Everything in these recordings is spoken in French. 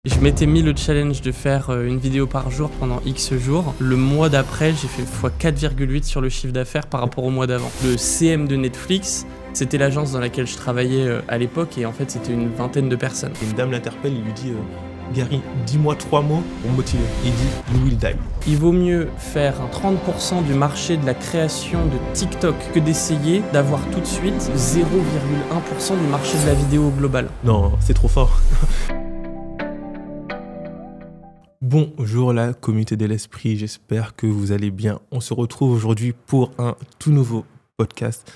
Je m'étais mis le challenge de faire une vidéo par jour pendant X jours. Le mois d'après, j'ai fait x4,8 sur le chiffre d'affaires par rapport au mois d'avant. Le CM de Netflix, c'était l'agence dans laquelle je travaillais à l'époque et en fait c'était une vingtaine de personnes. Une dame l'interpelle, il lui dit Gary, dis-moi 3 mots pour me motiver. Il dit You will die. Il vaut mieux faire 30% du marché de la création de TikTok que d'essayer d'avoir tout de suite 0,1% du marché de la vidéo globale. Non, c'est trop fort. Bonjour la communauté de l'esprit, j'espère que vous allez bien. On se retrouve aujourd'hui pour un tout nouveau podcast.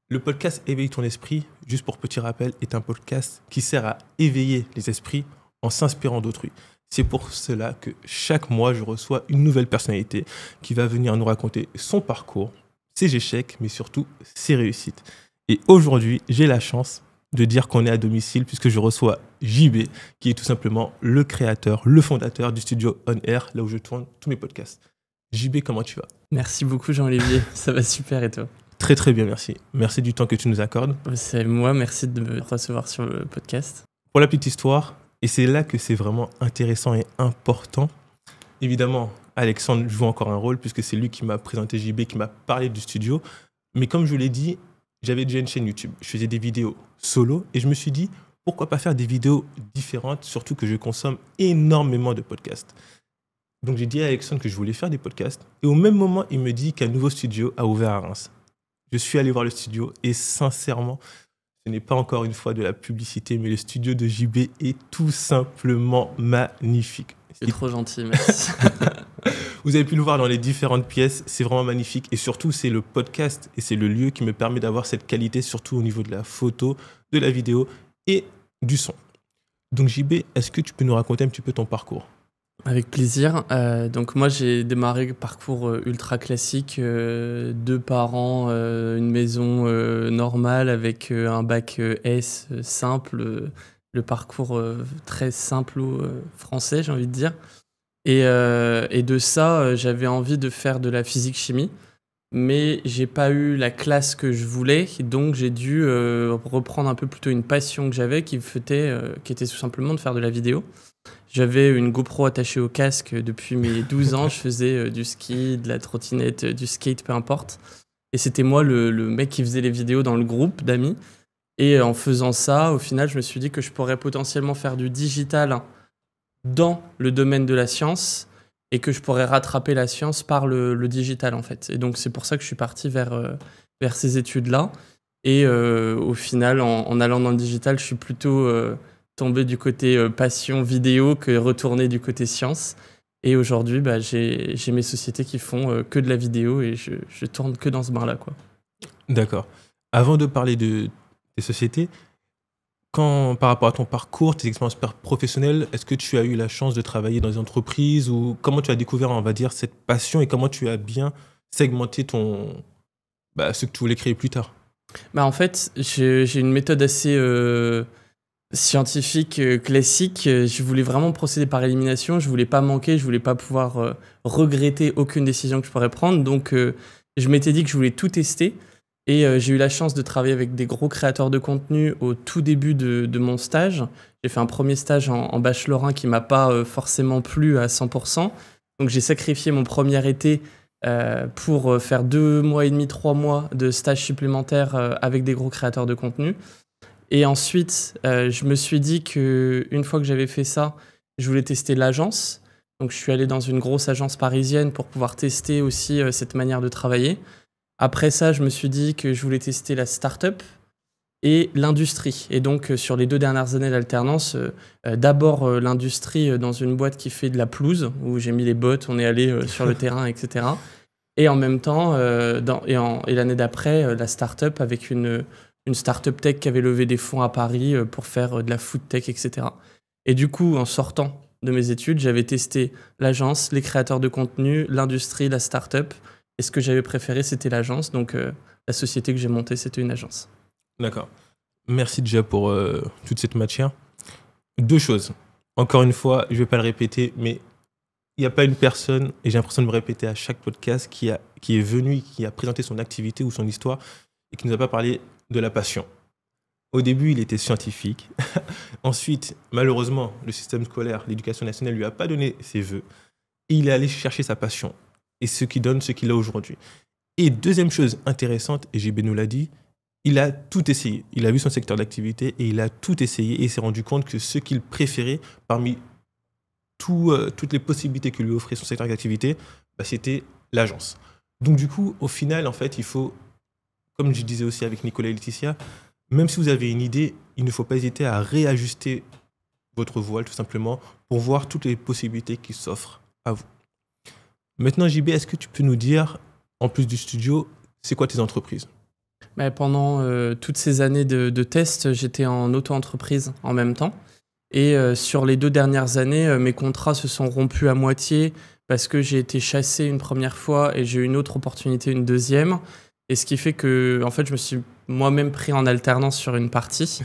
Le podcast Éveille ton esprit, juste pour petit rappel, est un podcast qui sert à éveiller les esprits en s'inspirant d'autrui. C'est pour cela que chaque mois, je reçois une nouvelle personnalité qui va venir nous raconter son parcours, ses échecs, mais surtout ses réussites. Et aujourd'hui, j'ai la chance de dire qu'on est à domicile puisque je reçois JB, qui est tout simplement le créateur, le fondateur du studio On Air, là où je tourne tous mes podcasts. JB, comment tu vas ? Merci beaucoup Jean-Olivier, ça va super et toi ? Très très bien, merci. Merci du temps que tu nous accordes. C'est moi, merci de me recevoir sur le podcast. Pour la petite histoire, et c'est là que c'est vraiment intéressant et important, évidemment, Alexandre joue encore un rôle puisque c'est lui qui m'a présenté JB, qui m'a parlé du studio. Mais comme je vous l'ai dit, j'avais déjà une chaîne YouTube. Je faisais des vidéos solo et je me suis dit, pourquoi pas faire des vidéos différentes, surtout que je consomme énormément de podcasts. Donc j'ai dit à Alexandre que je voulais faire des podcasts. Et au même moment, il me dit qu'un nouveau studio a ouvert à Reims. Je suis allé voir le studio et sincèrement, ce n'est pas encore une fois de la publicité, mais le studio de JB est tout simplement magnifique. C'est trop gentil, merci. Vous avez pu le voir dans les différentes pièces, c'est vraiment magnifique. Et surtout, c'est le podcast et c'est le lieu qui me permet d'avoir cette qualité, surtout au niveau de la photo, de la vidéo et du son. Donc JB, est-ce que tu peux nous raconter un petit peu ton parcours ? Avec plaisir. Donc moi j'ai démarré un parcours ultra classique, 2 parents, une maison normale avec un bac S simple, le parcours très simple français j'ai envie de dire. Et de ça j'avais envie de faire de la physique-chimie, mais j'ai pas eu la classe que je voulais, donc j'ai dû reprendre un peu plutôt une passion que j'avais qui était tout simplement de faire de la vidéo. J'avais une GoPro attachée au casque depuis mes 12 ans. Je faisais du ski, de la trottinette, du skate, peu importe. Et c'était moi le mec qui faisait les vidéos dans le groupe d'amis. Et en faisant ça, au final, je me suis dit que je pourrais potentiellement faire du digital dans le domaine de la science et que je pourrais rattraper la science par le digital, en fait. Et donc, c'est pour ça que je suis parti vers ces études-là. Et au final, en allant dans le digital, je suis plutôt tombé du côté passion vidéo que retourné du côté science. Et aujourd'hui, j'ai mes sociétés qui font que de la vidéo et je tourne que dans ce bain-là, quoi. D'accord. Avant de parler de tes sociétés, par rapport à ton parcours, tes expériences professionnelles, est-ce que tu as eu la chance de travailler dans une entreprise ou comment tu as découvert, on va dire, cette passion et comment tu as bien segmenté ce que tu voulais créer plus tard ? En fait, j'ai une méthode assez scientifique classique. Je voulais vraiment procéder par élimination. Je voulais pas manquer. Je voulais pas pouvoir regretter aucune décision que je pourrais prendre. Donc, je m'étais dit que je voulais tout tester. Et j'ai eu la chance de travailler avec des gros créateurs de contenu au tout début de mon stage. J'ai fait un premier stage en bachelor 1 qui m'a pas forcément plu à 100%. Donc, j'ai sacrifié mon premier été pour faire 2 mois et demi, 3 mois de stage supplémentaire avec des gros créateurs de contenu. Et ensuite, je me suis dit qu'une fois que j'avais fait ça, je voulais tester l'agence. Donc, je suis allé dans une grosse agence parisienne pour pouvoir tester aussi cette manière de travailler. Après ça, je me suis dit que je voulais tester la start-up et l'industrie. Et donc, sur les 2 dernières années d'alternance, d'abord l'industrie dans une boîte qui fait de la pelouse, où j'ai mis les bottes, on est allé sur le terrain, etc. Et en même temps, et l'année d'après, la start-up avec une start-up tech qui avait levé des fonds à Paris pour faire de la food tech, etc. Et du coup, en sortant de mes études, j'avais testé l'agence, les créateurs de contenu, l'industrie, la start-up. Et ce que j'avais préféré, c'était l'agence. Donc, la société que j'ai montée, c'était une agence. D'accord. Merci déjà pour toute cette matière. 2 choses. Encore une fois, je ne vais pas le répéter, mais il n'y a pas une personne, et j'ai l'impression de me répéter à chaque podcast, qui est venu, qui a présenté son activité ou son histoire et qui ne nous a pas parlé de la passion. Au début, il était scientifique. Ensuite, malheureusement, le système scolaire, l'éducation nationale, lui a pas donné ses vœux. Et il est allé chercher sa passion. Et ce qui donne ce qu'il a aujourd'hui. Et deuxième chose intéressante, et JB nous l'a dit, il a tout essayé. Il a vu son secteur d'activité et il a tout essayé. Et il s'est rendu compte que ce qu'il préférait parmi toutes les possibilités que lui offrait son secteur d'activité, c'était l'agence. Donc du coup, au final, en fait, il faut, comme je disais aussi avec Nicolas et Laetitia, même si vous avez une idée, il ne faut pas hésiter à réajuster votre voile, tout simplement, pour voir toutes les possibilités qui s'offrent à vous. Maintenant, JB, est-ce que tu peux nous dire, en plus du studio, c'est quoi tes entreprises ? Pendant toutes ces années de tests, j'étais en auto-entreprise en même temps. Et sur les 2 dernières années, mes contrats se sont rompus à moitié parce que j'ai été chassé une première fois et j'ai eu une autre opportunité une deuxième. Et ce qui fait que, en fait, je me suis moi-même pris en alternance sur une partie.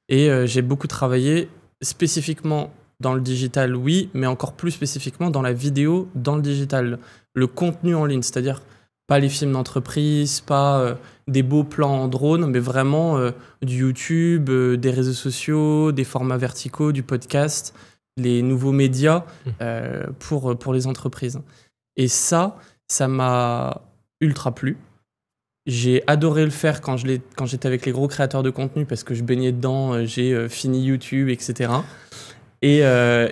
Et j'ai beaucoup travaillé spécifiquement dans le digital, oui, mais encore plus spécifiquement dans la vidéo, dans le digital. Le contenu en ligne, c'est-à-dire pas les films d'entreprise, pas des beaux plans en drone, mais vraiment du YouTube, des réseaux sociaux, des formats verticaux, du podcast, les nouveaux médias pour les entreprises. Et ça m'a ultra plu. J'ai adoré le faire quand j'étais avec les gros créateurs de contenu parce que je baignais dedans, j'ai fini YouTube, etc. Et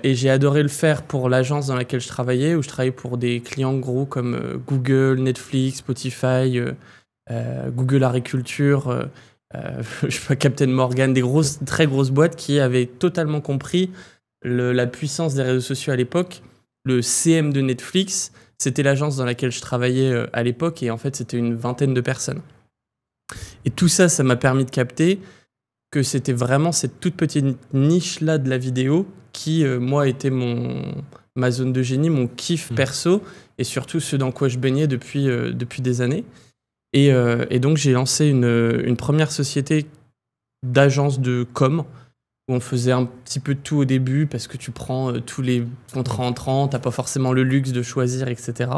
j'ai adoré le faire pour l'agence dans laquelle je travaillais, où je travaillais pour des clients gros comme Google, Netflix, Spotify, Google Agriculture, je sais pas, Captain Morgan, des très grosses boîtes qui avaient totalement compris la puissance des réseaux sociaux à l'époque. Le CM de Netflix, c'était l'agence dans laquelle je travaillais à l'époque, et en fait, c'était une vingtaine de personnes. Et tout ça, ça m'a permis de capter que c'était vraiment cette toute petite niche-là de la vidéo qui, moi, était ma zone de génie, mon kiff perso, et surtout ce dans quoi je baignais depuis des années. Et donc, j'ai lancé une première société d'agence de com, où on faisait un petit peu de tout au début, parce que tu prends tous les contrats entrants, t'as pas forcément le luxe de choisir, etc.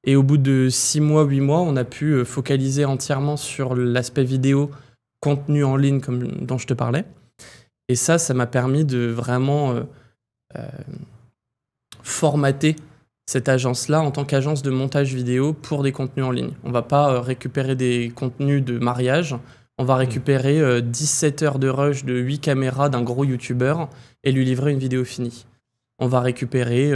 Et au bout de 6 mois, 8 mois, on a pu focaliser entièrement sur l'aspect vidéo, contenu en ligne dont je te parlais. Et ça m'a permis de vraiment formater cette agence-là en tant qu'agence de montage vidéo pour des contenus en ligne. On va pas récupérer des contenus de mariage, on va récupérer 17 heures de rush de 8 caméras d'un gros youtubeur et lui livrer une vidéo finie. On va récupérer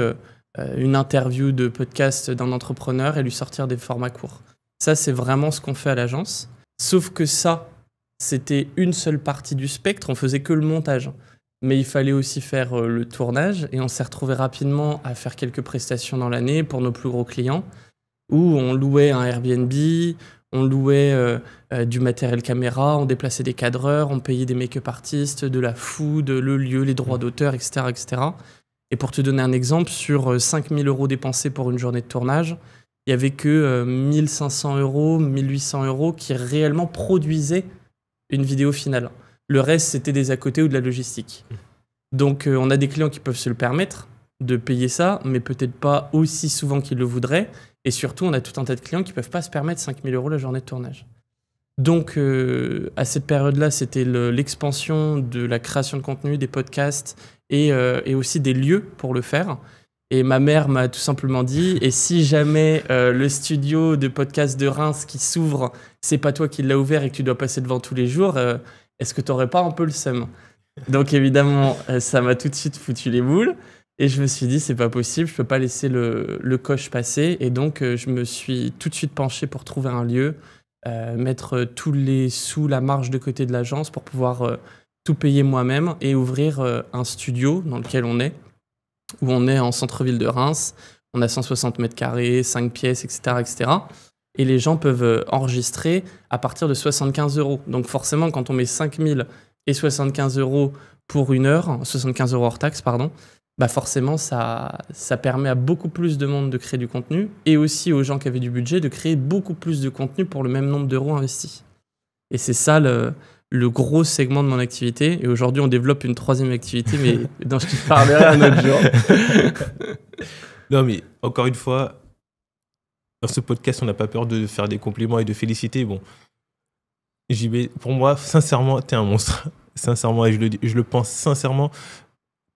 une interview de podcast d'un entrepreneur et lui sortir des formats courts. Ça, c'est vraiment ce qu'on fait à l'agence. Sauf que ça, c'était une seule partie du spectre, on faisait que le montage. Mais il fallait aussi faire le tournage, et on s'est retrouvé rapidement à faire quelques prestations dans l'année pour nos plus gros clients, où on louait un Airbnb, on louait du matériel caméra, on déplaçait des cadreurs, on payait des make-up artistes, de la food, le lieu, les droits d'auteur, etc., etc. Et pour te donner un exemple, sur 5 000 € dépensés pour une journée de tournage, il n'y avait que 1 500 €, 1 800 € qui réellement produisaient une vidéo finale. Le reste, c'était des à côté ou de la logistique. Donc, on a des clients qui peuvent se le permettre de payer ça, mais peut-être pas aussi souvent qu'ils le voudraient. Et surtout, on a tout un tas de clients qui ne peuvent pas se permettre 5 000 € la journée de tournage. Donc, à cette période-là, c'était l'expansion de la création de contenu, des podcasts et aussi des lieux pour le faire. Et ma mère m'a tout simplement dit, et si jamais le studio de podcast de Reims qui s'ouvre, c'est pas toi qui l'as ouvert et que tu dois passer devant tous les jours, est-ce que t'aurais pas un peu le seum ? Donc évidemment, ça m'a tout de suite foutu les boules. Et je me suis dit, c'est pas possible, je peux pas laisser le coche passer. Et donc, je me suis tout de suite penché pour trouver un lieu, mettre tous les sous, la marge de côté de l'agence pour pouvoir tout payer moi-même et ouvrir un studio dans lequel on est, où on est en centre-ville de Reims. On a 160 mètres carrés, 5 pièces, etc., etc. Et les gens peuvent enregistrer à partir de 75 €. Donc forcément, quand on met 5 000 et 75 € pour une heure, 75 € hors taxe, pardon, bah forcément, ça permet à beaucoup plus de monde de créer du contenu et aussi aux gens qui avaient du budget de créer beaucoup plus de contenu pour le même nombre d'euros investis. Et c'est ça le gros segment de mon activité. Et aujourd'hui, on développe une 3e activité, mais dont je te parlerai un autre jour. Non, mais encore une fois, dans ce podcast, on n'a pas peur de faire des compliments et de féliciter. Bon, JB, pour moi, sincèrement, t'es un monstre. Sincèrement, et je le pense sincèrement.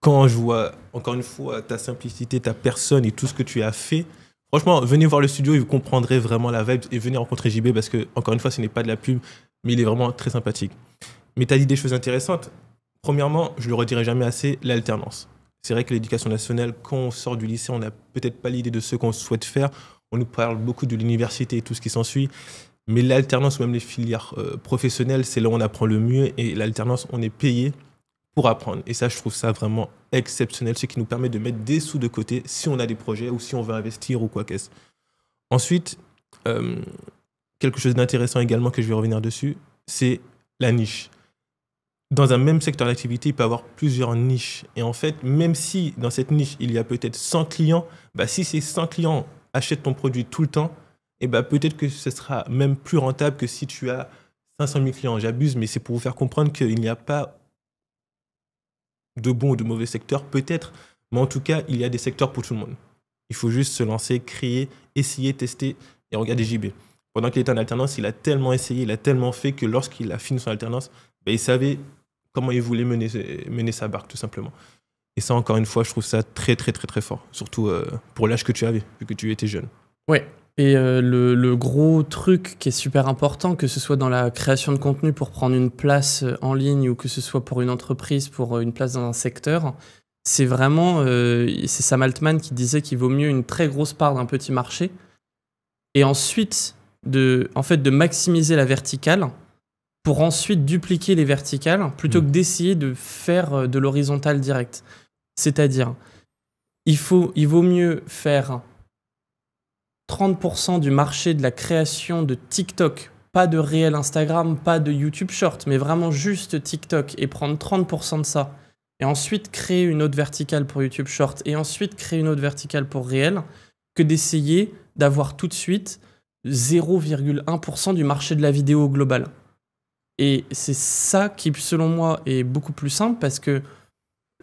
Quand je vois, encore une fois, ta simplicité, ta personne et tout ce que tu as fait, franchement, venez voir le studio et vous comprendrez vraiment la vibe et venez rencontrer JB parce que, encore une fois, ce n'est pas de la pub, mais il est vraiment très sympathique. Mais tu as dit des choses intéressantes. Premièrement, je le redirai jamais assez, l'alternance. C'est vrai que l'éducation nationale, quand on sort du lycée, on n'a peut-être pas l'idée de ce qu'on souhaite faire. On nous parle beaucoup de l'université et tout ce qui s'ensuit. Mais l'alternance ou même les filières professionnelles, c'est là où on apprend le mieux. Et l'alternance, on est payé pour apprendre. Et ça, je trouve ça vraiment exceptionnel, ce qui nous permet de mettre des sous de côté si on a des projets ou si on veut investir ou quoi qu'est-ce. Ensuite, quelque chose d'intéressant également que je vais revenir dessus, c'est la niche. Dans un même secteur d'activité, il peut y avoir plusieurs niches. Et en fait, même si dans cette niche, il y a peut-être 100 clients, bah, si ces 100 clients achètent ton produit tout le temps, et bah, peut-être que ce sera même plus rentable que si tu as 500 000 clients. J'abuse, mais c'est pour vous faire comprendre qu'il n'y a pas de bons ou de mauvais secteurs, peut-être. Mais en tout cas, il y a des secteurs pour tout le monde. Il faut juste se lancer, créer, essayer, tester et regarder JB. Pendant qu'il était en alternance, il a tellement essayé, il a tellement fait que lorsqu'il a fini son alternance, bah, il savait comment il voulait mener sa barque, tout simplement. Et ça, encore une fois, je trouve ça très, très, très, très fort. Surtout pour l'âge que tu avais, vu que tu étais jeune. Ouais. Et le gros truc qui est super important, que ce soit dans la création de contenu pour prendre une place en ligne ou que ce soit pour une entreprise, pour une place dans un secteur, c'est vraiment, c'est Sam Altman qui disait qu'il vaut mieux une très grosse part d'un petit marché et ensuite de maximiser la verticale pour ensuite dupliquer les verticales plutôt que d'essayer de faire de l'horizontal direct. C'est-à-dire, il vaut mieux faire 30% du marché de la création de TikTok, pas de réel Instagram, pas de YouTube Short, mais vraiment juste TikTok et prendre 30% de ça et ensuite créer une autre verticale pour YouTube Short et ensuite créer une autre verticale pour réel que d'essayer d'avoir tout de suite 0,1% du marché de la vidéo global. Et c'est ça qui, selon moi, est beaucoup plus simple parce que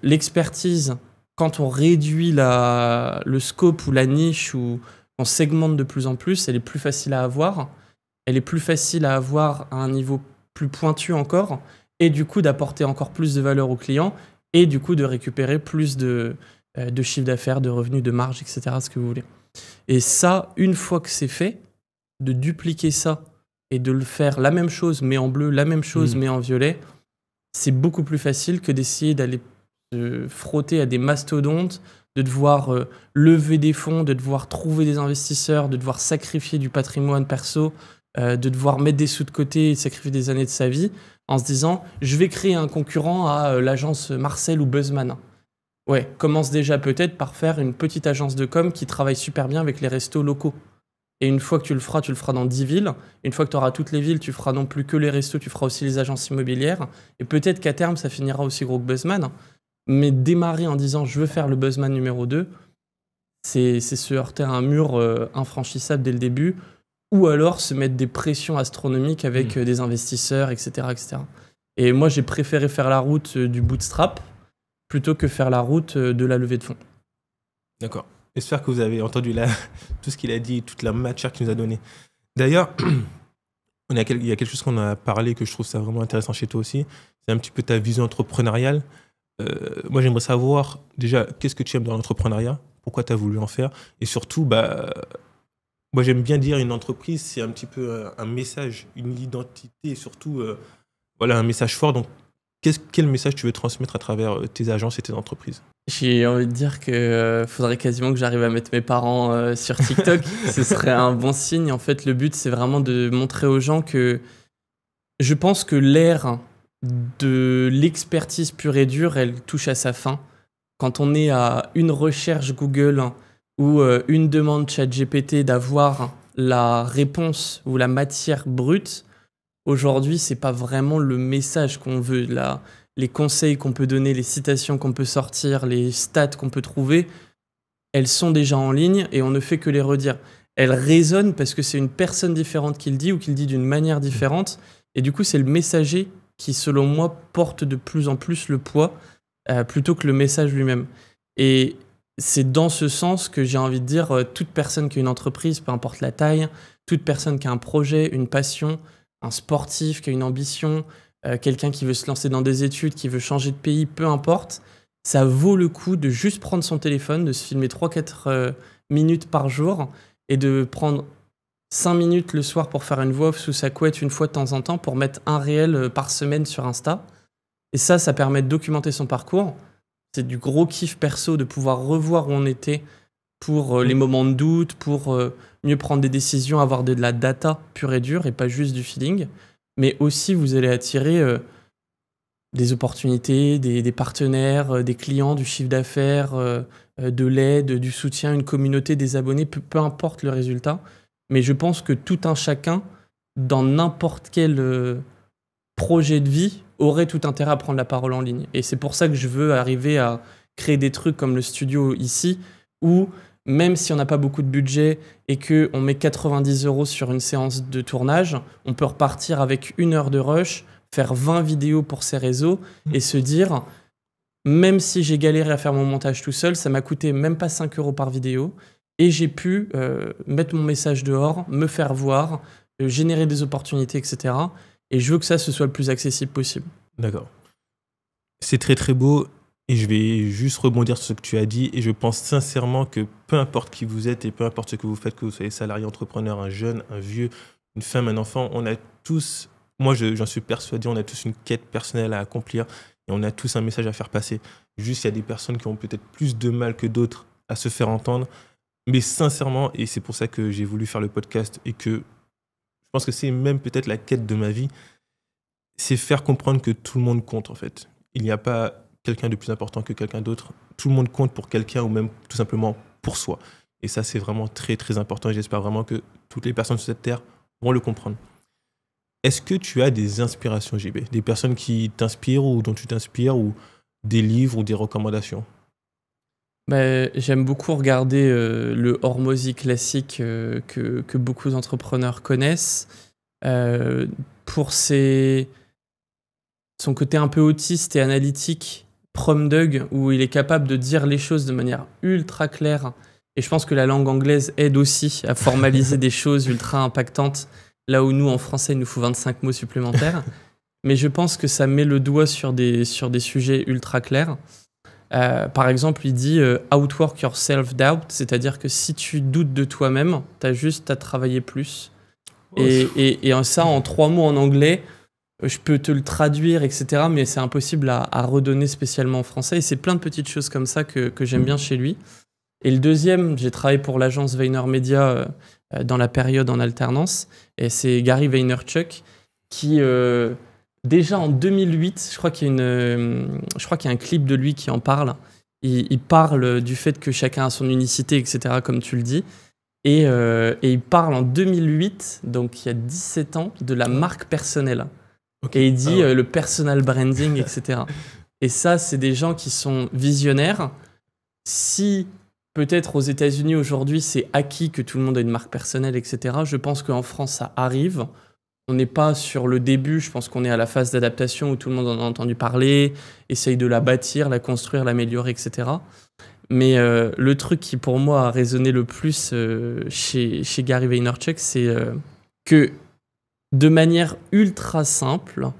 l'expertise, quand on réduit le scope ou la niche ou on segmente de plus en plus, elle est plus facile à avoir. Elle est plus facile à avoir à un niveau plus pointu encore et du coup d'apporter encore plus de valeur aux clients et du coup de récupérer plus de chiffre d'affaires, de revenus, de marge, etc., ce que vous voulez. Et ça, une fois que c'est fait, de dupliquer ça et de le faire la même chose mais en bleu, la même chose mais en violet, c'est beaucoup plus facile que d'essayer d'aller se frotter à des mastodontes, de devoir lever des fonds, de devoir trouver des investisseurs, de devoir sacrifier du patrimoine perso, de devoir mettre des sous de côté et sacrifier des années de sa vie en se disant « je vais créer un concurrent à l'agence Marcel ou Buzzman ». Ouais, commence déjà peut-être par faire une petite agence de com qui travaille super bien avec les restos locaux. Et une fois que tu le feras dans 10 villes. Une fois que tu auras toutes les villes, tu feras non plus que les restos, tu feras aussi les agences immobilières. Et peut-être qu'à terme, ça finira aussi gros que Buzzman. Mais démarrer en disant « je veux faire le Buzzman numéro 2 », c'est se heurter à un mur infranchissable dès le début, ou alors se mettre des pressions astronomiques avec des investisseurs, etc., etc. Et moi, j'ai préféré faire la route du bootstrap plutôt que faire la route de la levée de fonds. D'accord. J'espère que vous avez entendu tout ce qu'il a dit, toute la matière qu'il nous a donnée. D'ailleurs, il y a quelque chose qu'on a parlé que je trouve ça vraiment intéressant chez toi aussi. C'est un petit peu ta vision entrepreneuriale. Moi, j'aimerais savoir déjà qu'est-ce que tu aimes dans l'entrepreneuriat, pourquoi tu as voulu en faire, et surtout, moi, j'aime bien dire une entreprise, c'est un petit peu un message, une identité, et surtout, un message fort. Donc, quel message tu veux transmettre à travers tes agences et tes entreprises ? J'ai envie de dire que faudrait quasiment que j'arrive à mettre mes parents sur TikTok. Ce serait un bon signe. En fait, le but, c'est vraiment de montrer aux gens que je pense que l'ère de l'expertise pure et dure, elle touche à sa fin. Quand on est à une recherche Google ou une demande ChatGPT d'avoir la réponse ou la matière brute, aujourd'hui, c'est pas vraiment le message qu'on veut. Les conseils qu'on peut donner, les citations qu'on peut sortir, les stats qu'on peut trouver, elles sont déjà en ligne et on ne fait que les redire. Elles résonnent parce que c'est une personne différente qui le dit ou qui le dit d'une manière différente. Et du coup, c'est le messager qui, selon moi, porte de plus en plus le poids plutôt que le message lui-même. Et c'est dans ce sens que j'ai envie de dire toute personne qui a une entreprise, peu importe la taille, toute personne qui a un projet, une passion, un sportif qui a une ambition, quelqu'un qui veut se lancer dans des études, qui veut changer de pays, peu importe, ça vaut le coup de juste prendre son téléphone, de se filmer 3-4 minutes par jour et de prendre 5 minutes le soir pour faire une voix off sous sa couette une fois de temps en temps pour mettre un réel par semaine sur Insta. Et ça permet de documenter son parcours. C'est du gros kiff perso de pouvoir revoir où on était pour les moments de doute, pour mieux prendre des décisions, avoir de la data pure et dure et pas juste du feeling. Mais aussi, vous allez attirer des opportunités, des partenaires, des clients, du chiffre d'affaires, de l'aide, du soutien, une communauté, des abonnés, peu importe le résultat. Mais je pense que tout un chacun, dans n'importe quel projet de vie, aurait tout intérêt à prendre la parole en ligne. Et c'est pour ça que je veux arriver à créer des trucs comme le studio ici, où même si on n'a pas beaucoup de budget et qu'on met 90 € sur une séance de tournage, on peut repartir avec 1 heure de rush, faire 20 vidéos pour ses réseaux et se dire, même si j'ai galéré à faire mon montage tout seul, ça m'a coûté même pas 5 € par vidéo et j'ai pu mettre mon message dehors, me faire voir, générer des opportunités, etc. Et je veux que ça, ce soit le plus accessible possible. D'accord. C'est très très beau et je vais juste rebondir sur ce que tu as dit et je pense sincèrement que peu importe qui vous êtes et peu importe ce que vous faites, que vous soyez salarié, entrepreneur, un jeune, un vieux, une femme, un enfant, on a tous, moi j'en suis persuadé, on a tous une quête personnelle à accomplir et on a tous un message à faire passer. Juste, il y a des personnes qui ont peut-être plus de mal que d'autres à se faire entendre. Mais sincèrement, et c'est pour ça que j'ai voulu faire le podcast et que je pense que c'est même peut-être la quête de ma vie, c'est faire comprendre que tout le monde compte en fait. Il n'y a pas quelqu'un de plus important que quelqu'un d'autre. Tout le monde compte pour quelqu'un ou même tout simplement pour soi. Et ça, c'est vraiment très très important et j'espère vraiment que toutes les personnes sur cette terre vont le comprendre. Est-ce que tu as des inspirations, JB? Des personnes qui t'inspirent ou dont tu t'inspires ou des livres ou des recommandations? J'aime beaucoup regarder le Hormozy classique que beaucoup d'entrepreneurs connaissent. Pour son côté un peu autiste et analytique, Prom Dog, où il est capable de dire les choses de manière ultra claire. Et je pense que la langue anglaise aide aussi à formaliser des choses ultra impactantes, là où nous, en français, il nous faut 25 mots supplémentaires. Mais je pense que ça met le doigt sur des sujets ultra clairs. Par exemple, il dit outwork your self-doubt, c'est-à-dire que si tu doutes de toi-même, tu as juste à travailler plus. Et ça, en 3 mots en anglais, je peux te le traduire, etc. Mais c'est impossible à redonner spécialement en français. Et c'est plein de petites choses comme ça que j'aime bien chez lui. Et le deuxième, j'ai travaillé pour l'agence VaynerMedia dans la période en alternance. Et c'est Gary Vaynerchuk qui... déjà en 2008, je crois qu'il y a un clip de lui qui en parle. Il parle du fait que chacun a son unicité, etc., comme tu le dis. Et il parle en 2008, donc il y a 17 ans, de la marque personnelle. Okay. Et il dit le personal branding, etc. Et ça, c'est des gens qui sont visionnaires. Si peut-être aux États-Unis aujourd'hui, c'est acquis que tout le monde a une marque personnelle, etc., je pense qu'en France, ça arrive. On n'est pas sur le début, je pense qu'on est à la phase d'adaptation où tout le monde en a entendu parler, essaye de la bâtir, la construire, l'améliorer, etc. Mais le truc qui pour moi a résonné le plus chez Gary Vaynerchuk, c'est que de manière ultra simple,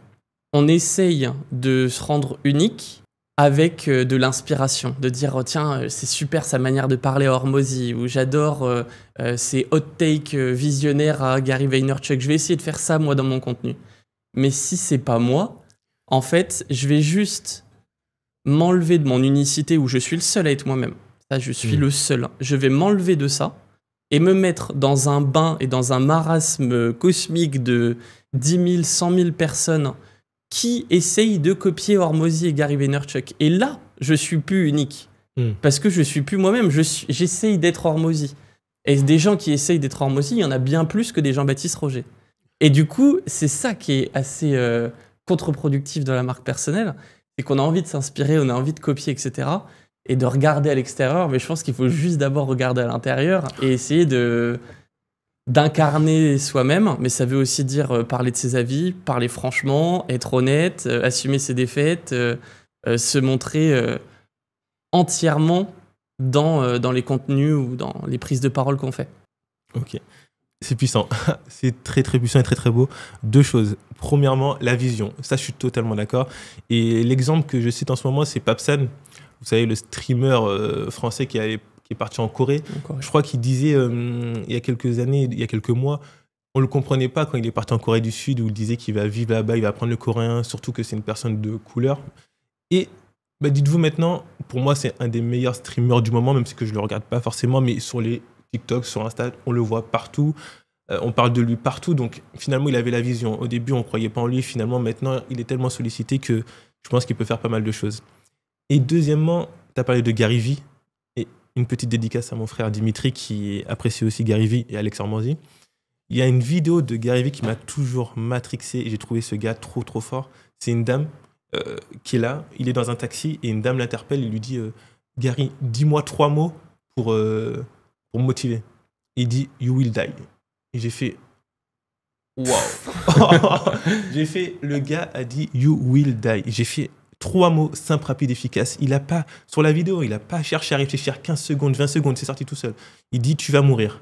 on essaye de se rendre unique avec de l'inspiration, de dire oh, tiens, c'est super sa manière de parler à Hormozy, ou j'adore ses hot takes visionnaires à Gary Vaynerchuk, je vais essayer de faire ça moi dans mon contenu. Mais si c'est pas moi, en fait, je vais juste m'enlever de mon unicité où je suis le seul à être moi-même. Ça, je suis le seul. Je vais m'enlever de ça et me mettre dans un bain et dans un marasme cosmique de 10 000, 100 000 personnes qui essayent de copier Hormozy et Gary Vaynerchuk. Et là, je suis plus unique. Parce que je suis plus moi-même. J'essaye d'être Hormozy. Et des gens qui essayent d'être Hormozy, il y en a bien plus que des Jean-Baptiste Roger. Et du coup, c'est ça qui est assez contre-productif dans la marque personnelle. C'est qu'on a envie de s'inspirer, on a envie de copier, etc. Et de regarder à l'extérieur. Mais je pense qu'il faut juste d'abord regarder à l'intérieur et essayer d'incarner soi-même, mais ça veut aussi dire parler de ses avis, parler franchement, être honnête, assumer ses défaites, se montrer entièrement dans les contenus ou dans les prises de parole qu'on fait. Ok. C'est puissant. C'est très, très puissant et très, très beau. Deux choses. Premièrement, la vision. Ça, je suis totalement d'accord. Et l'exemple que je cite en ce moment, c'est Papsan. Vous savez, le streamer français qui est parti en Corée. Je crois qu'il disait, il y a quelques années, il y a quelques mois, on ne le comprenait pas quand il est parti en Corée du Sud, où il disait qu'il va vivre là-bas, il va apprendre le coréen, surtout que c'est une personne de couleur. Et bah, dites-vous maintenant, pour moi, c'est un des meilleurs streamers du moment, même si que je ne le regarde pas forcément, mais sur les TikTok, sur Insta, on le voit partout. On parle de lui partout. Donc, finalement, il avait la vision. Au début, on ne croyait pas en lui. Finalement, maintenant, il est tellement sollicité que je pense qu'il peut faire pas mal de choses. Et deuxièmement, tu as parlé de Gary Vee. Et une petite dédicace à mon frère Dimitri, qui apprécie aussi Gary Vee et Alex Hormozy. Il y a une vidéo de Gary Vee qui m'a toujours matrixé et j'ai trouvé ce gars trop, trop fort. C'est une dame qui est là. Il est dans un taxi et une dame l'interpelle et lui dit Gary, dis-moi 3 mots pour me motiver. Il dit You will die. Et j'ai fait waouh. J'ai fait le gars a dit You will die. Et j'ai fait 3 mots simples, rapides, efficaces. Il a pas, sur la vidéo, il n'a pas cherché à réfléchir 15 secondes, 20 secondes, c'est sorti tout seul. Il dit Tu vas mourir.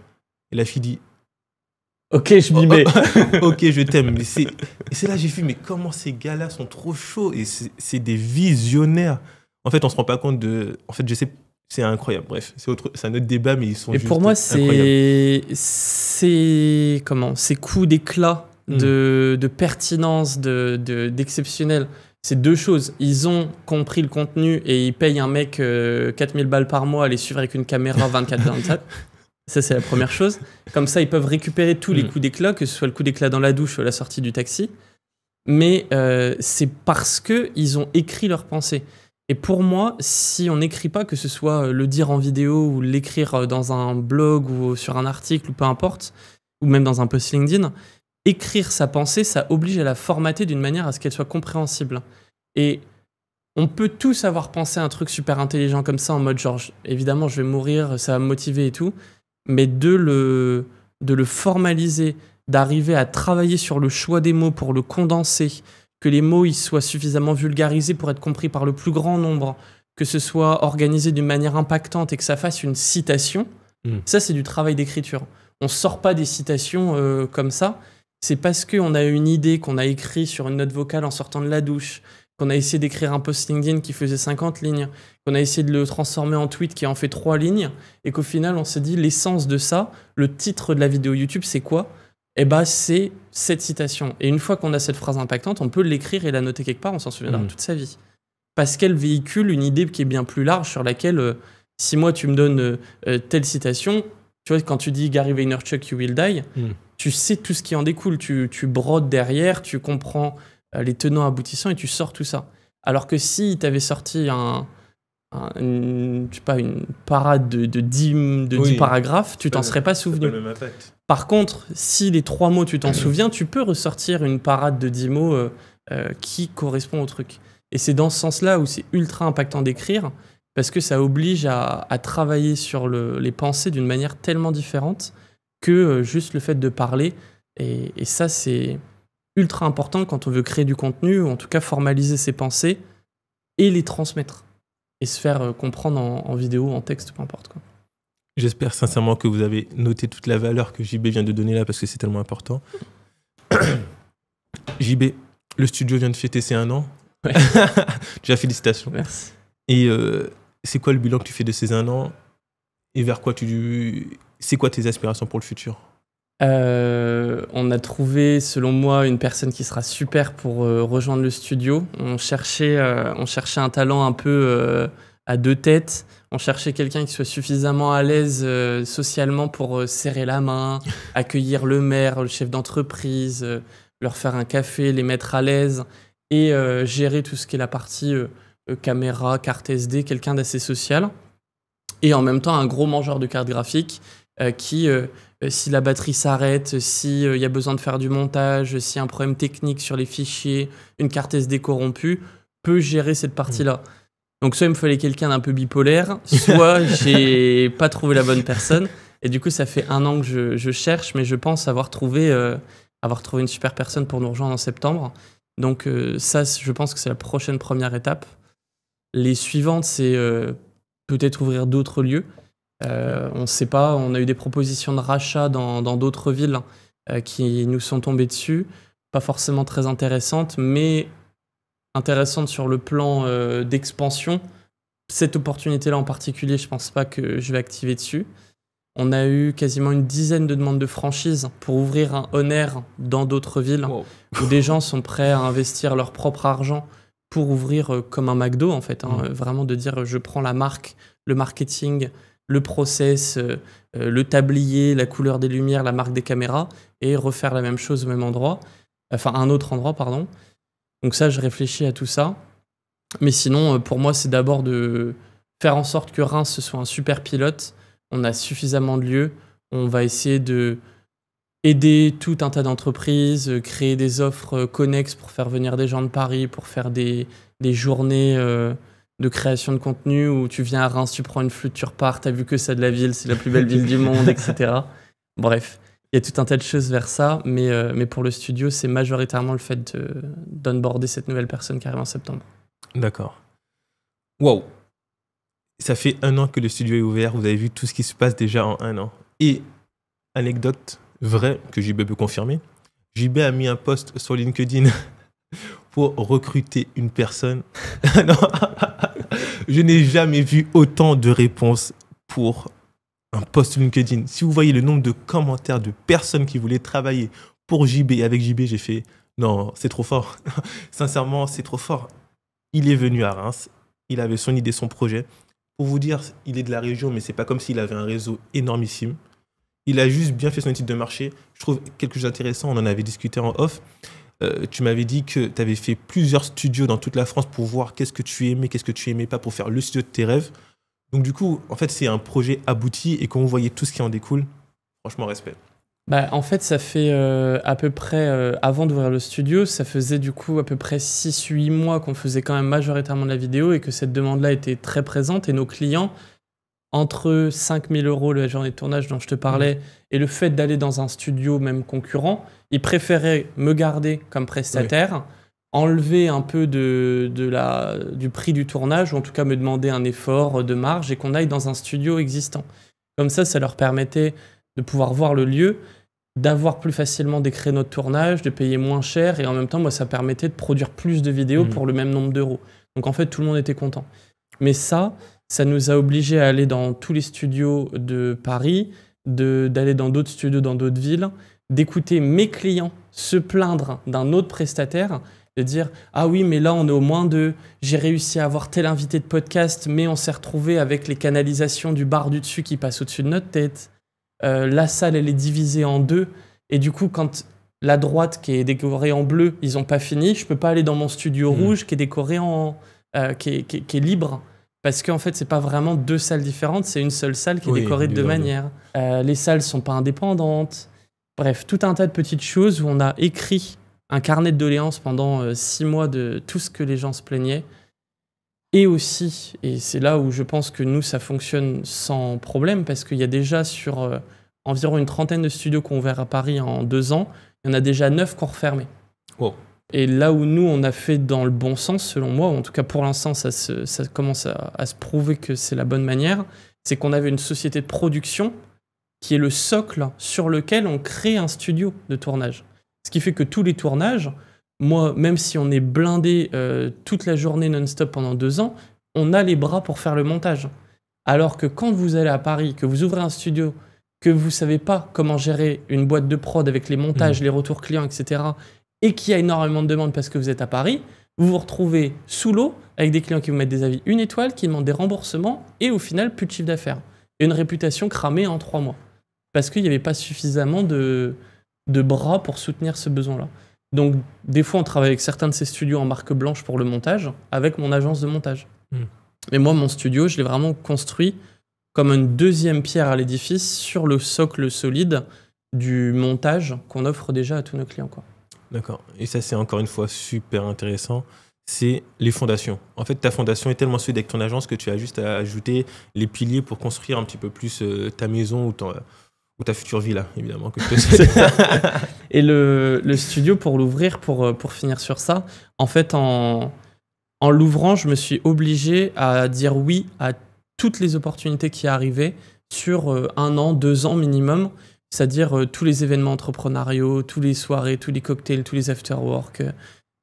Et la fille dit Ok, je m'y mets. Ok, je t'aime. Et c'est là que j'ai vu, mais comment ces gars-là sont trop chauds. Et c'est des visionnaires. En fait, on se rend pas compte de. En fait, je sais. C'est incroyable. Bref, c'est un autre débat, mais ils sont juste pour moi, incroyables. c'est comment ces coups d'éclat, de pertinence, d'exceptionnel. C'est deux choses. Ils ont compris le contenu et ils payent un mec 4000 balles par mois à les suivre avec une caméra 24/24. Ça, c'est la première chose. Comme ça, ils peuvent récupérer tous les coups d'éclat, que ce soit le coup d'éclat dans la douche ou à la sortie du taxi. Mais c'est parce qu'ils ont écrit leurs pensées. Et pour moi, si on n'écrit pas, que ce soit le dire en vidéo ou l'écrire dans un blog ou sur un article ou peu importe, ou même dans un post LinkedIn, écrire sa pensée, ça oblige à la formater d'une manière à ce qu'elle soit compréhensible. Et on peut tous avoir pensé un truc super intelligent comme ça, en mode genre, évidemment, je vais mourir, ça va me motiver et tout, mais de le formaliser, d'arriver à travailler sur le choix des mots pour le condenser, que les mots ils soient suffisamment vulgarisés pour être compris par le plus grand nombre, que ce soit organisé d'une manière impactante et que ça fasse une citation, ça c'est du travail d'écriture. On sort pas des citations comme ça, c'est parce qu'on a une idée qu'on a écrit sur une note vocale en sortant de la douche, qu'on a essayé d'écrire un post LinkedIn qui faisait 50 lignes, qu'on a essayé de le transformer en tweet qui en fait 3 lignes, et qu'au final on s'est dit l'essence de ça, le titre de la vidéo YouTube c'est quoi ? Eh ben, c'est cette citation. Et une fois qu'on a cette phrase impactante, on peut l'écrire et la noter quelque part, on s'en souviendra toute sa vie. Parce qu'elle véhicule une idée qui est bien plus large sur laquelle, si moi tu me donnes telle citation, tu vois, quand tu dis Gary Vaynerchuk, you will die, tu sais tout ce qui en découle, tu brodes derrière, tu comprends les tenants aboutissants et tu sors tout ça. Alors que si tu avais sorti une parade de 10 paragraphes, tu t'en serais pas souvenu. Par contre, si les 3 mots tu t'en souviens, tu peux ressortir une parade de 10 mots qui correspond au truc. Et c'est dans ce sens-là où c'est ultra impactant d'écrire, parce que ça oblige à travailler sur les pensées d'une manière tellement différente que juste le fait de parler. Et ça, c'est ultra important quand on veut créer du contenu, ou en tout cas formaliser ses pensées et les transmettre. Et se faire comprendre en vidéo, en texte, peu importe quoi. J'espère sincèrement que vous avez noté toute la valeur que JB vient de donner là, parce que c'est tellement important. JB, le studio vient de fêter ses 1 an. Ouais. Déjà, félicitations. Merci. Et c'est quoi le bilan que tu fais de ces 1 an ? Et vers quoi c'est quoi tes aspirations pour le futur ? On a trouvé, selon moi, une personne qui sera super pour rejoindre le studio. On cherchait un talent un peu à 2 têtes. On cherchait quelqu'un qui soit suffisamment à l'aise socialement pour serrer la main, accueillir le maire, le chef d'entreprise, leur faire un café, les mettre à l'aise et gérer tout ce qui est la partie caméra, carte SD, quelqu'un d'assez social. Et en même temps, un gros mangeur de cartes graphiques qui, si la batterie s'arrête, s'il y a besoin de faire du montage, s'il y a un problème technique sur les fichiers, une carte SD corrompue, peut gérer cette partie-là. Donc soit il me fallait quelqu'un d'un peu bipolaire, soit j'ai pas trouvé la bonne personne. Et du coup, ça fait 1 an que je cherche, mais je pense avoir trouvé une super personne pour nous rejoindre en septembre. Donc ça, je pense que c'est la première étape. Les suivantes, c'est peut-être ouvrir d'autres lieux. On ne sait pas, on a eu des propositions de rachat dans d'autres villes qui nous sont tombées dessus. Pas forcément très intéressantes, mais intéressantes sur le plan d'expansion. Cette opportunité-là en particulier, je ne pense pas que je vais activer dessus. On a eu quasiment une dizaine de demandes de franchise pour ouvrir un on-air dans d'autres villes où des gens sont prêts à investir leur propre argent pour ouvrir comme un McDo, en fait. Vraiment de dire, je prends la marque, le marketing, le process, le tablier, la couleur des lumières, la marque des caméras, et refaire la même chose au même endroit. Enfin, à un autre endroit, pardon. Donc ça, je réfléchis à tout ça. Mais sinon, pour moi, c'est d'abord de faire en sorte que Reims, ce soit un super pilote. On a suffisamment de lieux. On va essayer de aider tout un tas d'entreprises, créer des offres connexes pour faire venir des gens de Paris, pour faire des journées de création de contenu où tu viens à Reims, tu prends une flûte, tu repars, t'as vu que ça de la ville, c'est la plus belle ville du monde, etc. Bref, il y a tout un tas de choses vers ça, mais pour le studio, c'est majoritairement le fait d'onboarder cette nouvelle personne qui arrive en septembre. D'accord. Wow. Ça fait 1 an que le studio est ouvert, vous avez vu tout ce qui se passe déjà en 1 an. Et anecdote vraie que JB peut confirmer, JB a mis un post sur LinkedIn pour recruter une personne. Non, je n'ai jamais vu autant de réponses pour un post LinkedIn. Si vous voyez le nombre de commentaires de personnes qui voulaient travailler pour JB, avec JB, j'ai fait non, c'est trop fort. Sincèrement, c'est trop fort. Il est venu à Reims, il avait son idée, son projet. Pour vous dire, il est de la région, mais c'est pas comme s'il avait un réseau énormissime. Il a juste bien fait son étude de marché. Je trouve quelque chose d'intéressant, on en avait discuté en off. Tu m'avais dit que tu avais fait plusieurs studios dans toute la France pour voir qu'est-ce que tu aimais, qu'est-ce que tu aimais pas, pour faire le studio de tes rêves. Donc du coup, en fait, c'est un projet abouti, et quand vous voyez tout ce qui en découle, franchement, respect. Bah, en fait, ça fait à peu près, avant d'ouvrir le studio, ça faisait du coup à peu près 6-8 mois qu'on faisait quand même majoritairement de la vidéo et que cette demande-là était très présente. Et nos clients, entre 5 000 € la journée de tournage dont je te parlais et le fait d'aller dans un studio même concurrent, ils préféraient me garder comme prestataire, enlever un peu du prix du tournage, ou en tout cas me demander un effort de marge et qu'on aille dans un studio existant. Comme ça leur permettait de pouvoir voir le lieu, d'avoir plus facilement des créneaux de tournage, de payer moins cher, et en même temps, moi, ça permettait de produire plus de vidéos pour le même nombre d'euros. Donc en fait, tout le monde était content. Mais ça nous a obligés à aller dans tous les studios de Paris, d'aller dans d'autres studios dans d'autres villes, d'écouter mes clients se plaindre d'un autre prestataire, de dire « Ah oui, mais là, on est au moins deux. J'ai réussi à avoir tel invité de podcast, mais on s'est retrouvé avec les canalisations du bar du dessus qui passent au-dessus de notre tête. La salle, elle est divisée en 2. Et du coup, quand la droite qui est décorée en bleu, ils n'ont pas fini, je peux pas aller dans mon studio rouge qui est décoré qui est libre. Parce qu'en fait, c'est pas vraiment 2 salles différentes, c'est une seule salle qui est décorée de 2 manières. Les salles sont pas indépendantes. Bref, tout un tas de petites choses où on a écrit un carnet de doléances pendant 6 mois de tout ce que les gens se plaignaient. Et aussi, et c'est là où je pense que nous, ça fonctionne sans problème, parce qu'il y a déjà sur environ une trentaine de studios qu'on a ouvert à Paris en 2 ans, il y en a déjà 9 qui ont refermé. Wow. Et là où nous, on a fait dans le bon sens, selon moi, ou en tout cas pour l'instant, ça commence à se prouver que c'est la bonne manière, c'est qu'on avait une société de production qui est le socle sur lequel on crée un studio de tournage. Ce qui fait que tous les tournages, moi, même si on est blindé toute la journée non-stop pendant 2 ans, on a les bras pour faire le montage. Alors que quand vous allez à Paris, que vous ouvrez un studio, que vous ne savez pas comment gérer une boîte de prod avec les montages, les retours clients, etc., et qu'il y a énormément de demandes parce que vous êtes à Paris, vous vous retrouvez sous l'eau avec des clients qui vous mettent des avis 1 étoile, qui demandent des remboursements, et au final, plus de chiffre d'affaires. Et une réputation cramée en 3 mois. Parce qu'il n'y avait pas suffisamment de bras pour soutenir ce besoin-là. Donc, des fois, on travaille avec certains de ces studios en marque blanche pour le montage, avec mon agence de montage. Mais moi, mon studio, je l'ai vraiment construit comme une 2e pierre à l'édifice sur le socle solide du montage qu'on offre déjà à tous nos clients, quoi. D'accord. Et ça, c'est encore une fois super intéressant. C'est les fondations. En fait, ta fondation est tellement solide avec ton agence que tu as juste à ajouter les piliers pour construire un petit peu plus ta maison ou ta future villa, évidemment. Que Et le studio, pour l'ouvrir, pour finir sur ça, en fait, en l'ouvrant, je me suis obligé à dire oui à toutes les opportunités qui arrivaient sur 1 an, 2 ans minimum. C'est-à-dire tous les événements entrepreneuriaux, tous les soirées, tous les cocktails, tous les after-work.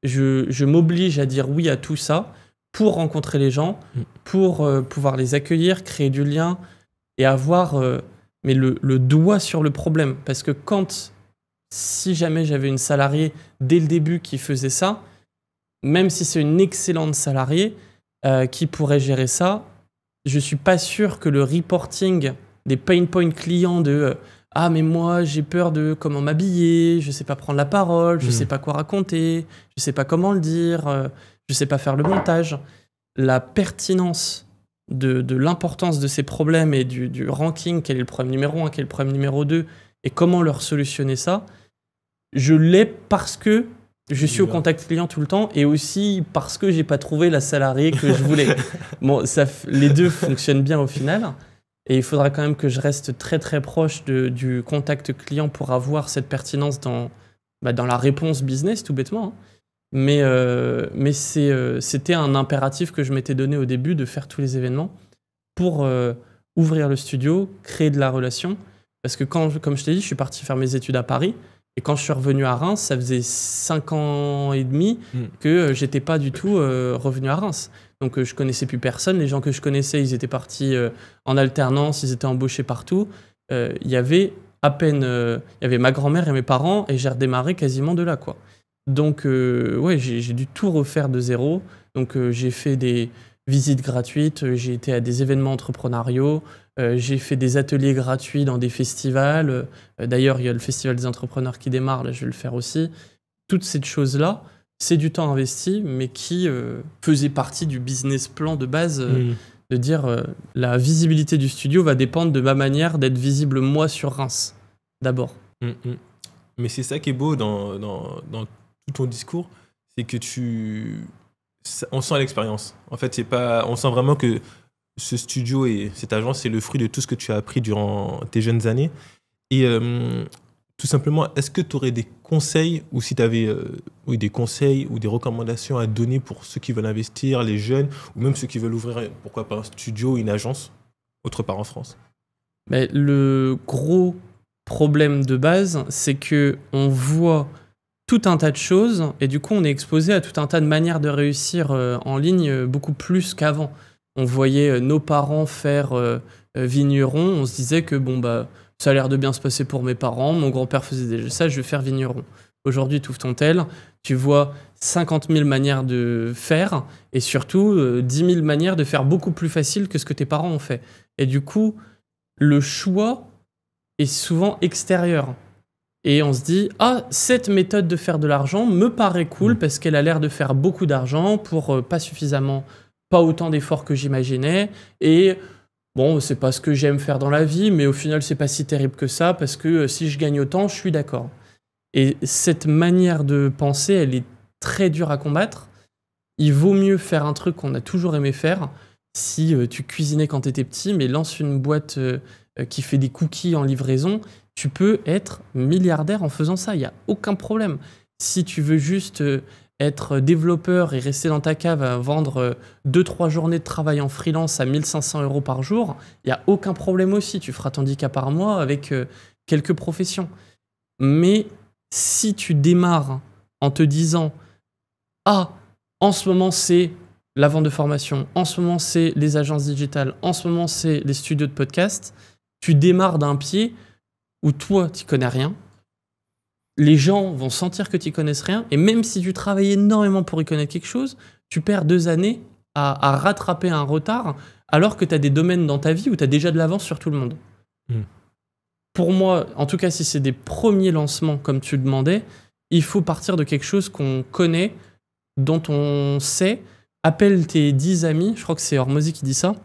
Je m'oblige à dire oui à tout ça pour rencontrer les gens, pour pouvoir les accueillir, créer du lien et avoir mais le doigt sur le problème. Parce que si jamais j'avais une salariée dès le début qui faisait ça, même si c'est une excellente salariée qui pourrait gérer ça, je suis pas sûr que le reporting des pain points clients de ah mais moi j'ai peur de comment m'habiller, je sais pas prendre la parole, je sais pas quoi raconter, je sais pas comment le dire, je sais pas faire le montage. La pertinence de l'importance de ces problèmes et du ranking, quel est le problème numéro 1, quel est le problème numéro 2 et comment leur solutionner ça, je l'ai parce que je suis au contact client tout le temps et aussi parce que j'ai pas trouvé la salariée que je voulais. Bon, les deux fonctionnent bien au final. Et il faudra quand même que je reste très très proche du contact client pour avoir cette pertinence dans la réponse business, tout bêtement. Hein. Mais c'était un impératif que je m'étais donné au début de faire tous les événements pour ouvrir le studio, créer de la relation. Parce que comme je t'ai dit, je suis parti faire mes études à Paris. Et quand je suis revenu à Reims, ça faisait 5 ans et demi que j'étais pas du tout revenu à Reims. Donc je connaissais plus personne. Les gens que je connaissais, ils étaient partis en alternance, ils étaient embauchés partout. Il y avait à peine, il y avait ma grand-mère et mes parents, et j'ai redémarré quasiment de là, quoi. Donc ouais, j'ai dû tout refaire de zéro. Donc j'ai fait des visites gratuites, j'ai été à des événements entrepreneuriaux, j'ai fait des ateliers gratuits dans des festivals. D'ailleurs, il y a le festival des entrepreneurs qui démarre, là je vais le faire aussi. Toutes ces choses-là, c'est du temps investi, mais qui faisait partie du business plan de base, de dire la visibilité du studio va dépendre de ma manière d'être visible moi sur Reims, d'abord. Mais c'est ça qui est beau dans tout ton discours, c'est que on sent l'expérience. En fait, on sent vraiment que ce studio et cette agence, c'est le fruit de tout ce que tu as appris durant tes jeunes années. Et tout simplement, est-ce que tu aurais des conseils, ou si tu avais des conseils ou des recommandations à donner pour ceux qui veulent investir, les jeunes, ou même ceux qui veulent ouvrir, pourquoi pas, un studio, une agence, autre part en France? Mais le gros problème de base, c'est qu'on voit tout un tas de choses, et du coup, on est exposé à tout un tas de manières de réussir en ligne beaucoup plus qu'avant. On voyait nos parents faire vigneron, on se disait que ça a l'air de bien se passer pour mes parents, mon grand-père faisait déjà ça, je vais faire vigneron. Aujourd'hui, tu ouvres ton tel, tu vois 50 000 manières de faire, et surtout 10 000 manières de faire beaucoup plus facile que ce que tes parents ont fait. Et du coup, le choix est souvent extérieur. Et on se dit, cette méthode de faire de l'argent me paraît cool parce qu'elle a l'air de faire beaucoup d'argent pour pas autant d'efforts que j'imaginais. Et bon, c'est pas ce que j'aime faire dans la vie, mais au final, c'est pas si terrible que ça parce que si je gagne autant, je suis d'accord. Et cette manière de penser, elle est très dure à combattre. Il vaut mieux faire un truc qu'on a toujours aimé faire. Si tu cuisinais quand t'étais petit, mais lance une boîte qui fait des cookies en livraison, tu peux être milliardaire en faisant ça, il n'y a aucun problème. Si tu veux juste être développeur et rester dans ta cave à vendre 2-3 journées de travail en freelance à 1 500 € par jour, il n'y a aucun problème aussi. Tu feras ton 10K par mois avec quelques professions. Mais si tu démarres en te disant « en ce moment, c'est la vente de formation, en ce moment, c'est les agences digitales, en ce moment, c'est les studios de podcast », tu démarres d'un pied où toi, tu connais rien, les gens vont sentir que tu connaisses rien, et même si tu travailles énormément pour y connaître quelque chose, tu perds 2 années à rattraper un retard, alors que tu as des domaines dans ta vie où tu as déjà de l'avance sur tout le monde. Pour moi, en tout cas, si c'est des premiers lancements, comme tu le demandais, il faut partir de quelque chose qu'on connaît, dont on sait. Appelle tes 10 amis, je crois que c'est Hormozy qui dit ça,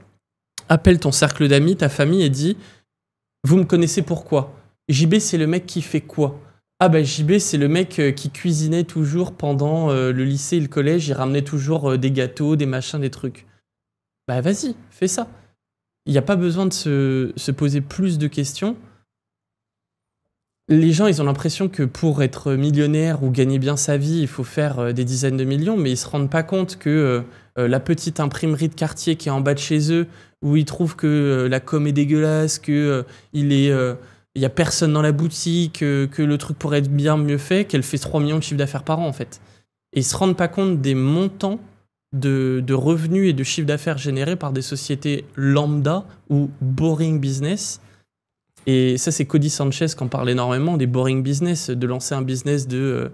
appelle ton cercle d'amis, ta famille, et dis « Vous me connaissez pourquoi ? JB, c'est le mec qui fait quoi ? JB, c'est le mec qui cuisinait toujours pendant le lycée et le collège, il ramenait toujours des gâteaux, des machins, des trucs. » Vas-y, fais ça. Il n'y a pas besoin de se poser plus de questions. Les gens, ils ont l'impression que pour être millionnaire ou gagner bien sa vie, il faut faire des dizaines de millions, mais ils ne se rendent pas compte que la petite imprimerie de quartier qui est en bas de chez eux, où il trouve que la com est dégueulasse, que il y a personne dans la boutique, que le truc pourrait être bien mieux fait, qu'elle fait 3 millions de chiffre d'affaires par an en fait. Et ils se rendent pas compte des montants de revenus et de chiffre d'affaires générés par des sociétés lambda ou boring business. Et ça, c'est Cody Sanchez qui en parle énormément, des boring business, de lancer un business de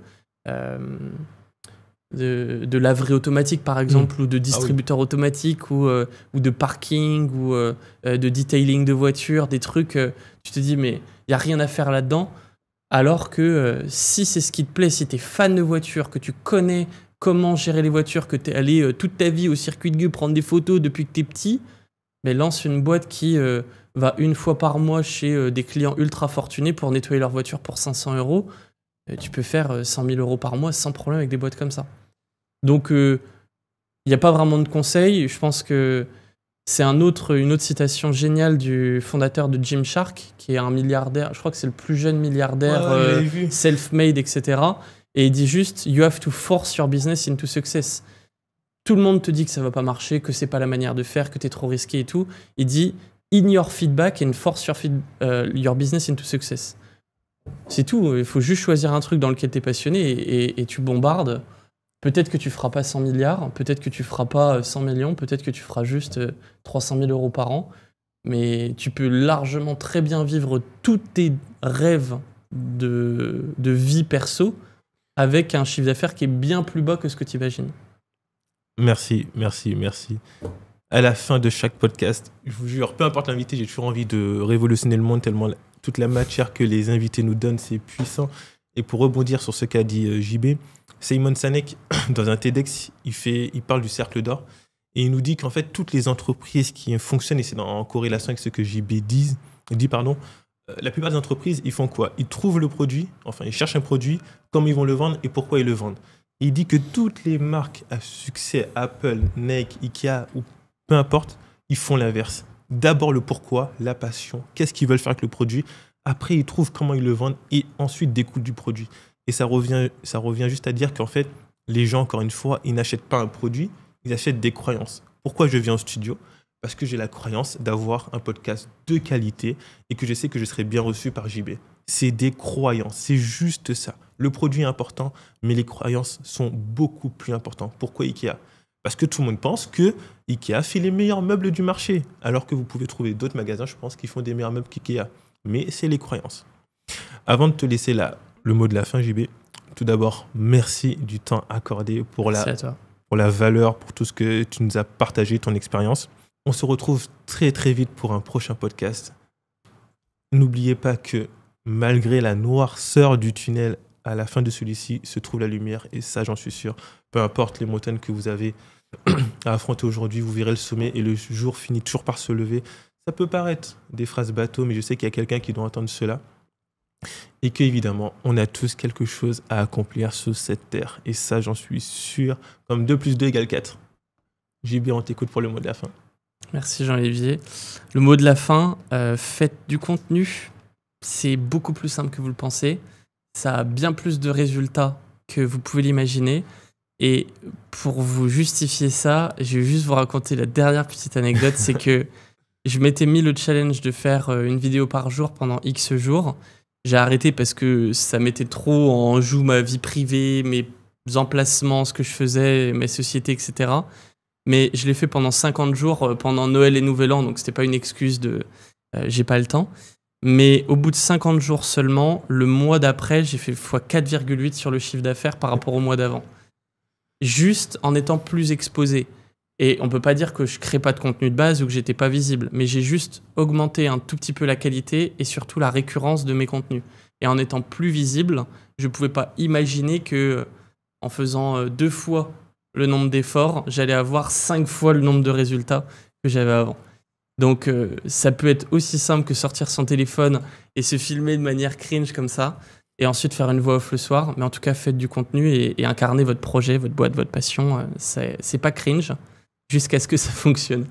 laverie automatique, par exemple, ou de distributeur automatique, ou de parking, ou de detailing de voitures, des trucs, tu te dis, mais il n'y a rien à faire là-dedans. Alors que si c'est ce qui te plaît, si tu es fan de voitures, que tu connais comment gérer les voitures, que tu es allé toute ta vie au circuit de Gueux prendre des photos depuis que tu es petit, mais lance une boîte qui va une fois par mois chez des clients ultra fortunés pour nettoyer leur voiture pour 500 €. Tu peux faire 100 000 € par mois sans problème avec des boîtes comme ça. Donc, il n'y a pas vraiment de conseils. Je pense que c'est une autre citation géniale du fondateur de Gymshark, qui est un milliardaire, je crois que c'est le plus jeune milliardaire, self-made, etc. Et il dit juste « You have to force your business into success ». Tout le monde te dit que ça ne va pas marcher, que c'est pas la manière de faire, que tu es trop risqué et tout. Il dit « In your feedback and force your business into success ». C'est tout. Il faut juste choisir un truc dans lequel tu es passionné et tu bombardes. Peut-être que tu feras pas 100 milliards, peut-être que tu feras pas 100 millions, peut-être que tu feras juste 300 000 € par an, mais tu peux largement très bien vivre tous tes rêves de vie perso avec un chiffre d'affaires qui est bien plus bas que ce que tu imagines. Merci. À la fin de chaque podcast, je vous jure, peu importe l'invité, j'ai toujours envie de révolutionner le monde tellement toute la matière que les invités nous donnent, c'est puissant. Et pour rebondir sur ce qu'a dit JB, Simon Sinek, dans un TEDx, il parle du cercle d'or et il nous dit qu'en fait, toutes les entreprises qui fonctionnent, et c'est en corrélation avec ce que JB dit, la plupart des entreprises, ils font quoi ? Ils trouvent le produit, enfin, ils cherchent un produit, comment ils vont le vendre et pourquoi ils le vendent. Et il dit que toutes les marques à succès, Apple, Nike, Ikea, ou peu importe, ils font l'inverse. D'abord le pourquoi, la passion, qu'est-ce qu'ils veulent faire avec le produit. Après, ils trouvent comment ils le vendent et ensuite découpent du produit. Et ça revient juste à dire qu'en fait, les gens, encore une fois, ils n'achètent pas un produit, ils achètent des croyances. Pourquoi je viens au studio ? Parce que j'ai la croyance d'avoir un podcast de qualité et que je sais que je serai bien reçu par JB. C'est des croyances, c'est juste ça. Le produit est important, mais les croyances sont beaucoup plus importantes. Pourquoi Ikea ? Parce que tout le monde pense que Ikea fait les meilleurs meubles du marché, alors que vous pouvez trouver d'autres magasins, je pense, qui font des meilleurs meubles qu'Ikea. Mais c'est les croyances. Avant de te laisser le mot de la fin, JB, tout d'abord, merci du temps accordé pour la valeur, pour tout ce que tu nous as partagé, ton expérience. On se retrouve très très vite pour un prochain podcast. N'oubliez pas que malgré la noirceur du tunnel, à la fin de celui-ci se trouve la lumière, et ça j'en suis sûr. Peu importe les montagnes que vous avez à affronter aujourd'hui, vous verrez le sommet et le jour finit toujours par se lever. Ça peut paraître des phrases bateau, mais je sais qu'il y a quelqu'un qui doit entendre cela. Et qu'évidemment, on a tous quelque chose à accomplir sur cette terre. Et ça, j'en suis sûr. Comme 2 + 2 = 4. JB, on t'écoute pour le mot de la fin. Merci Jean-Olivier. Le mot de la fin, faites du contenu. C'est beaucoup plus simple que vous le pensez. Ça a bien plus de résultats que vous pouvez l'imaginer. Et pour vous justifier ça, je vais juste vous raconter la dernière petite anecdote. C'est que je m'étais mis le challenge de faire une vidéo par jour pendant X jours. J'ai arrêté parce que ça mettait trop en joue ma vie privée, mes emplacements, ce que je faisais, mes sociétés, etc. Mais je l'ai fait pendant 50 jours, pendant Noël et Nouvel An, donc c'était pas une excuse de j'ai pas le temps. Mais au bout de 50 jours seulement, le mois d'après, j'ai fait x4,8 sur le chiffre d'affaires par rapport au mois d'avant. Juste en étant plus exposé. Et on peut pas dire que je crée pas de contenu de base ou que j'étais pas visible, mais j'ai juste augmenté un tout petit peu la qualité et surtout la récurrence de mes contenus. Et en étant plus visible, je pouvais pas imaginer que en faisant 2 fois le nombre d'efforts, j'allais avoir 5 fois le nombre de résultats que j'avais avant. Donc ça peut être aussi simple que sortir son téléphone et se filmer de manière cringe comme ça, et ensuite faire une voix off le soir. Mais en tout cas, faites du contenu et incarnez votre projet, votre boîte, votre passion. C'est pas cringe, jusqu'à ce que ça fonctionne.